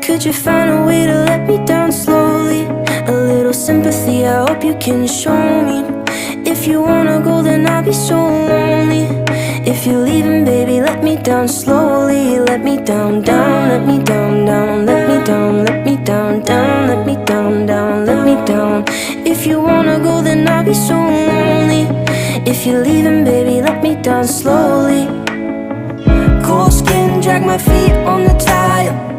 Could you find a way to let me down slowly? A little sympathy, I hope you can show me. If you wanna go, then I'll be so lonely. If you're leaving, baby, let me down slowly. Let me down, down, let me down, down. Let me down, let me down, down. Let me down, down, let me down. If you wanna go, then I'll be so lonely. If you're leaving, baby, let me down slowly. Cold skin, drag my feet on the tile.